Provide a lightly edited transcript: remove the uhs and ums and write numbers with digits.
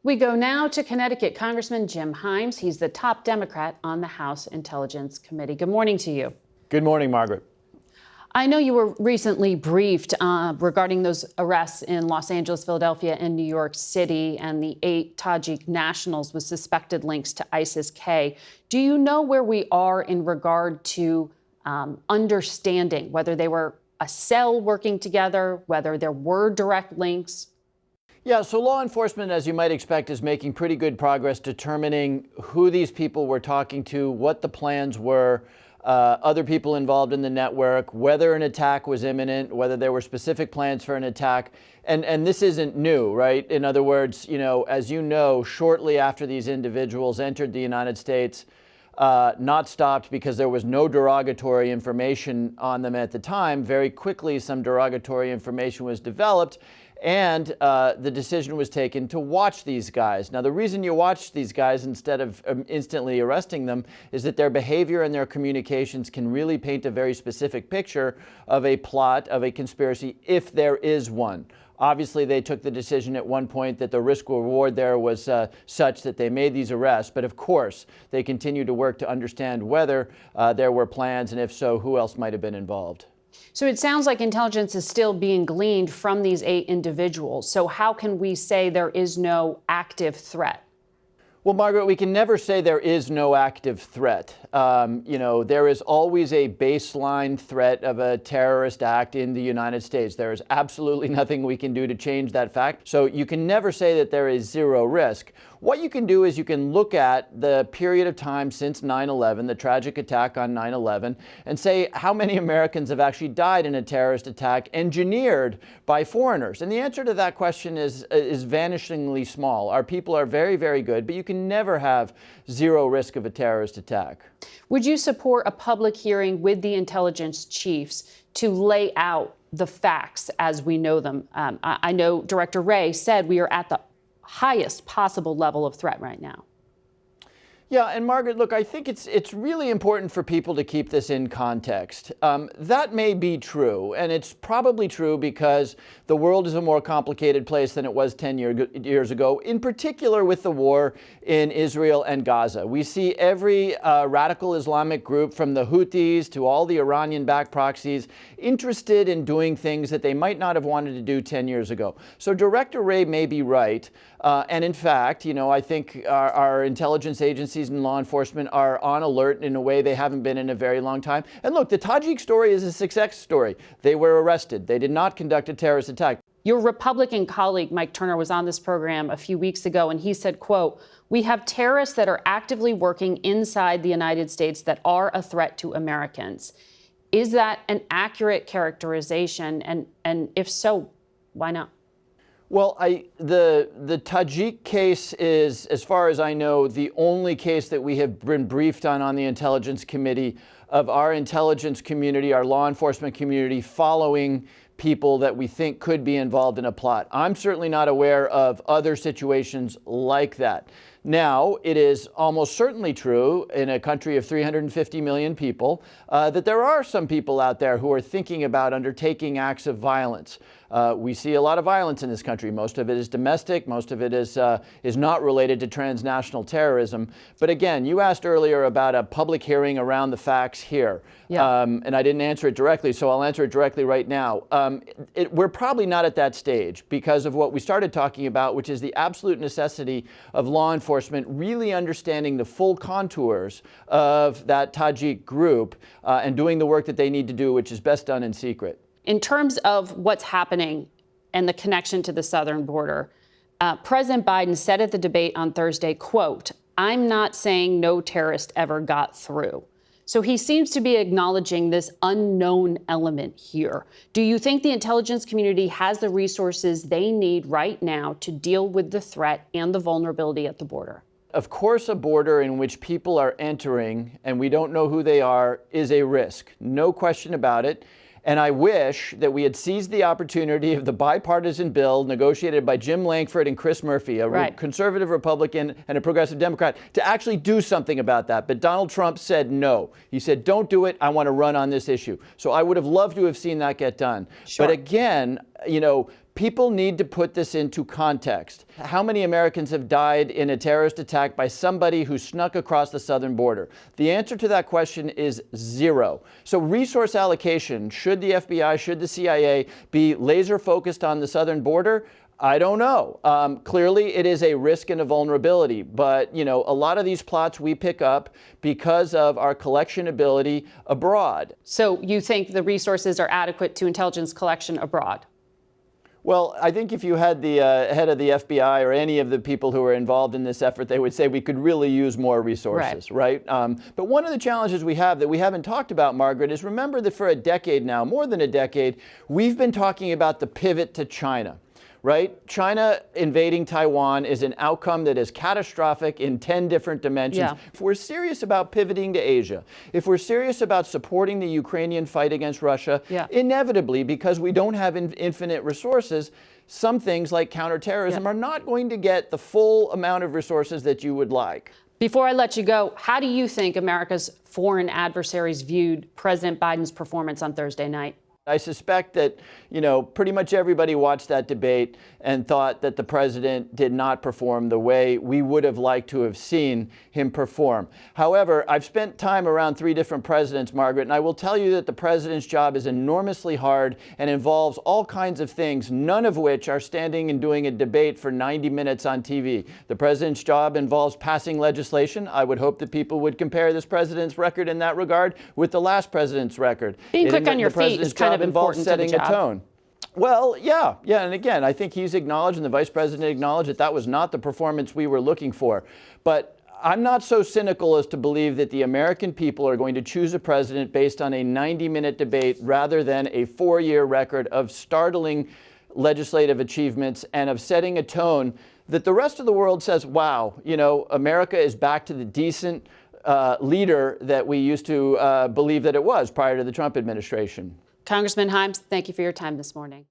We go now to Connecticut Congressman Jim Himes. He's the top Democrat on the House Intelligence Committee. Good morning to you. Good morning, Margaret. I know you were recently briefed regarding those arrests in Los Angeles, Philadelphia, and New York City, and the 8 Tajik nationals with suspected links to ISIS-K. Do you know where we are in regard to understanding whether they were a cell working together, whether there were direct links? Yeah, so law enforcement, as you might expect, is making pretty good progress determining who these people were talking to, what the plans were, other people involved in the network, whether an attack was imminent, whether there were specific plans for an attack. And this isn't new, right? In other words, as you know, shortly after these individuals entered the United States, not stopped because there was no derogatory information on them at the time, very quickly some derogatory information was developed. And the decision was taken to watch these guys. Now, the reason you watch these guys instead of instantly arresting them is that their behavior and their communications can really paint a very specific picture of a plot, of a conspiracy, if there is one. Obviously, they took the decision at one point that the risk reward there was such that they made these arrests. But of course, they continue to work to understand whether there were plans, and if so, who else might have been involved. So it sounds like intelligence is still being gleaned from these 8 individuals. So how can we say there is no active threat? Well, Margaret, we can never say there is no active threat. There is always a baseline threat of a terrorist act in the United States. There is absolutely nothing we can do to change that fact. So you can never say that there is zero risk. What you can do is you can look at the period of time since 9/11, the tragic attack on 9/11, and say how many Americans have actually died in a terrorist attack engineered by foreigners. And the answer to that question is vanishingly small. Our people are very, very good, but you can never have zero risk of a terrorist attack. Would you support a public hearing with the intelligence chiefs to lay out the facts as we know them? I know Director Wray said we are at the highest possible level of threat right now. Yeah, and Margaret, look, I think it's really important for people to keep this in context. That may be true, and it's probably true because the world is a more complicated place than it was 10 years ago, in particular with the war in Israel and Gaza. We see every radical Islamic group, from the Houthis to all the Iranian-backed proxies, interested in doing things that they might not have wanted to do 10 years ago. So Director Wray may be right. And in fact, I think our intelligence agencies and law enforcement are on alert in a way they haven't been in a very long time. And look, the Tajik story is a success story. They were arrested. They did not conduct a terrorist attack. Your Republican colleague, Mike Turner, was on this program a few weeks ago, and he said, quote, "We have terrorists that are actively working inside the United States that are a threat to Americans." Is that an accurate characterization? And if so, why not? Well, the Tajik case is, as far as I know, the only case that we have been briefed on the Intelligence Committee of our intelligence community, our law enforcement community, following people that we think could be involved in a plot. I'm certainly not aware of other situations like that. Now, it is almost certainly true in a country of 350 million people that there are some people out there who are thinking about undertaking acts of violence. We see a lot of violence in this country. Most of it is domestic. Most of it is not related to transnational terrorism. But again, you asked earlier about a public hearing around the facts here. Yeah. And I didn't answer it directly, so I'll answer it directly right now. We're probably not at that stage because of what we started talking about, which is the absolute necessity of law enforcement really understanding the full contours of that Tajik group and doing the work that they need to do, which is best done in secret. In terms of what's happening and the connection to the southern border, President Biden said at the debate on Thursday, quote, "I'm not saying no terrorist ever got through." So he seems to be acknowledging this unknown element here. Do you think the intelligence community has the resources they need right now to deal with the threat and the vulnerability at the border? Of course, a border in which people are entering and we don't know who they are is a risk. No question about it. And I wish that we had seized the opportunity of the bipartisan bill negotiated by Jim Lankford and Chris Murphy, a conservative Republican and a progressive Democrat, to actually do something about that. But Donald Trump said no. He said, don't do it. I want to run on this issue. So I would have loved to have seen that get done. Sure. But again, People need to put this into context. How many Americans have died in a terrorist attack by somebody who snuck across the southern border? The answer to that question is 0. So resource allocation, should the FBI, should the CIA be laser focused on the southern border? I don't know. Clearly, it is a risk and a vulnerability. But, a lot of these plots we pick up because of our collection ability abroad. So you think the resources are adequate to intelligence collection abroad? Well, I think if you had the head of the FBI or any of the people who are involved in this effort, they would say we could really use more resources, right? But one of the challenges we have that we haven't talked about, Margaret, is remember that for a decade now, more than a decade, we've been talking about the pivot to China. Right? China invading Taiwan is an outcome that is catastrophic in 10 different dimensions. Yeah. If we're serious about pivoting to Asia, if we're serious about supporting the Ukrainian fight against Russia, inevitably, because we don't have infinite resources, some things like counterterrorism are not going to get the full amount of resources that you would like. Before I let you go, how do you think America's foreign adversaries viewed President Biden's performance on Thursday night? I suspect that, pretty much everybody watched that debate and thought that the president did not perform the way we would have liked to have seen him perform. However, I've spent time around 3 different presidents, Margaret, and I will tell you that the president's job is enormously hard and involves all kinds of things, none of which are standing and doing a debate for 90 minutes on TV. The president's job involves passing legislation. I would hope that people would compare this president's record in that regard with the last president's record. Being quick on your feet is kind of involves important setting to the job. a tone. Well, yeah. And again, I think he's acknowledged and the vice president acknowledged that that was not the performance we were looking for. But I'm not so cynical as to believe that the American people are going to choose a president based on a 90-minute debate rather than a 4-year record of startling legislative achievements and of setting a tone that the rest of the world says, wow, America is back to the decent leader that we used to believe that it was prior to the Trump administration. Congressman Himes, thank you for your time this morning.